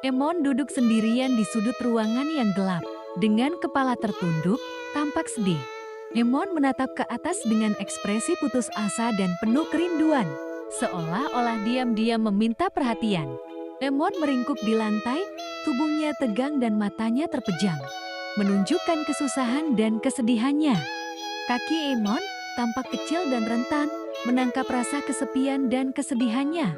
Emon duduk sendirian di sudut ruangan yang gelap. Dengan kepala tertunduk, tampak sedih. Emon menatap ke atas dengan ekspresi putus asa dan penuh kerinduan. Seolah-olah diam-diam meminta perhatian. Emon meringkuk di lantai, tubuhnya tegang dan matanya terpejam. Menunjukkan kesusahan dan kesedihannya. Kaki Emon tampak kecil dan rentan, menangkap rasa kesepian dan kesedihannya.